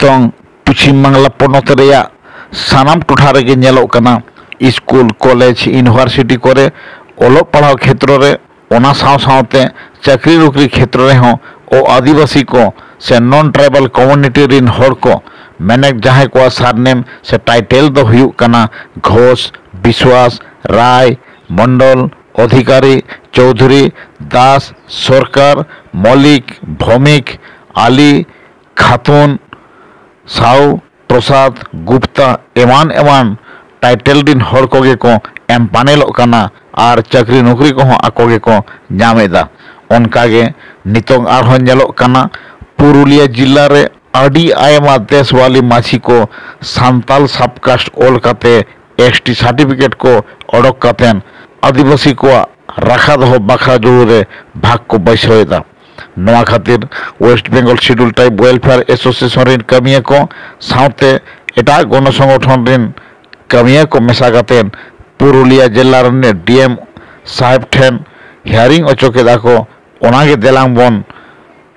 नितोंग पश्चिम बांग्ला पनत रेया सानाम टोठा रेगे नेलोग कना school college university करे ओलोग पढ़ाव क्षेत्र रे ओना साव सावते चाकरी नौकरी क्षेत्र रे हों ओ आदिवासी को से नॉन ट्राइबल कम्युनिटी रिन हर को मैनेक जहां को सरनेम से टाइटल दो हुयुग कना घोष विश्वास राय मंडल अधिकारी चौधरी दास सरकार मलिक भौमिक आली खातून साउ प्रसाद गुप्ता एमान एमान टाइटल दिन हर कोगे को एम पानेलोग कना और चाकरी नौकरी को आकोगे को नामेदा उनकागे नितोंग आरहों नेलोग कना पुरुलिया जिला रे आडी आयमा देश वाली माछी को सांताल सबकास्ट ओल काते एसटी सर्टिफिकेट को ओडक कातेन आदिवासी को राखा दो बाखा जुड़े भाग को बैसोदा नवा खातिर West Bengal schedule tribe welfare association रिन कमिया को साउते एटा गण संगठन रिन कमिया को मेसा कातेन पुरुलिया जिला रे डीएम साहेब ठेन हियरिंग अचोकेदा को ओनागे देलांग बन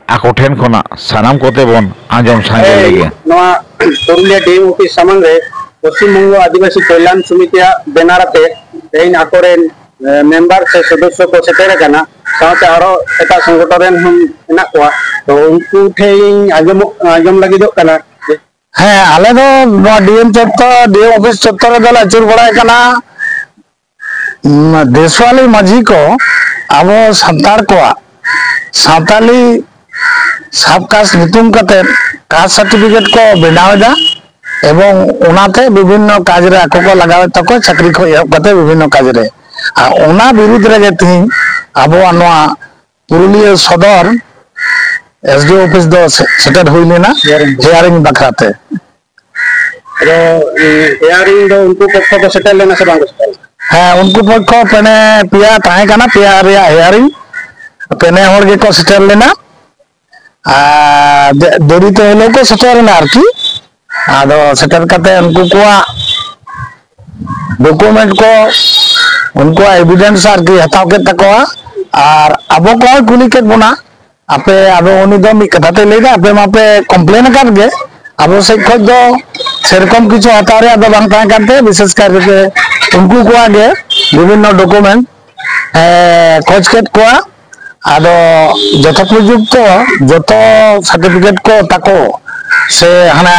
आको ठेन खना सानाम कोते बन आंजम सांगे लगे नवा पुरुलिया डीएम ऑफिस सामने रे पश्चिम बंग आदिवासी कल्याण समिति बेनारते तेन आकोरेन मेंबर से सदस्य को सेटेर कना साथे आरो एटा संगठन हम एना को तो उनको ठेन आजम लगी दो कना हाँ आले दो डीएम चत्तर डीएम ऑफिस चत्तर दला चुर बड़ाय कना देशवाली माझी को अब संतार को साताली सबकास्ट नितुम कते कास्ट सर्टिफिकेट को बनावेदा एवं उनाते विभिन्न काज रे आको को लगावे तको चाकरी को कते विभिन्न काज रे आ ओना विरुद्ध रे जेती अब अनवा पुरुलिया सदर एसडी ऑफिस दो सेटेड होइले ना हियरिंग बखराते तो हियरिंग दो उनको पक्ष को सेटल लेना से बांग हाँ उनको पक्ष पेने पिया ताहे कना पिया रे हियरिंग पेने होर गे को सेटल लेना देरी तो हेलो को सेटर ना आरकी आदो सेटर करते उनको को डॉक्यूमेंट को उनको एविडेंस आरकी हटाव के तको और अब को कुली के बना आपे आदो उनी दो मी कथाते लेगा आपे मापे कंप्लेन कर गे अब से खुद दो सेरकम किछु हटाव रे आदो बांग ता करते विशेष करके उनको को आगे विभिन्न डॉक्यूमेंट खोज के को आदो जथोपयुक्त जतो सर्टिफिकेट को ताको से हना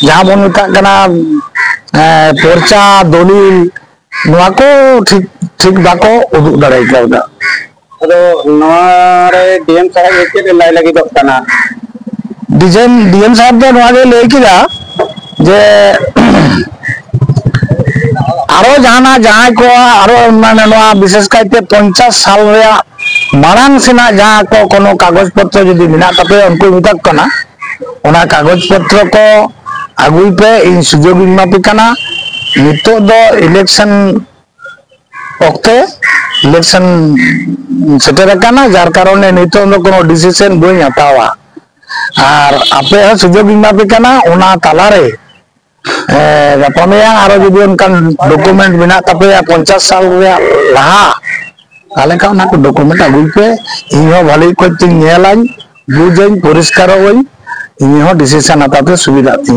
जहां बन मेता कना पर्चा दलिल नवा को ठीक ठीक बाको उदुग दाड़ाय कावदा अदो नवा रे डीएम साहब एके लाई लगी दो कना डीएम साहब दो नवा ले किदा जे आरो जाना जहां को आरो माने नवा विशेष कायते 50 साल रे मारांग सेना जहां को कोनो कागज पत्र यदि बिना तपे उनको मितक कना ओना कागज पत्र को आगुई पे इन सुजोग मापी कना नितो दो इलेक्शन ओक्ते इलेक्शन सेटर कना जार कारणे नितो दो कोनो डिसीजन बई हतावा और आपे सुजोग मापी कना ओना तालारे गपमेया आरो जदि उनकान डॉक्यूमेंट बिना तपे 50 साल रे लहा ताले का ना को डॉक्यूमेंट आगुई पे इहो भले को तिन नेलाइन बुझाइन परिष्कार होई इहो डिसीजन हताते सुविधा थी।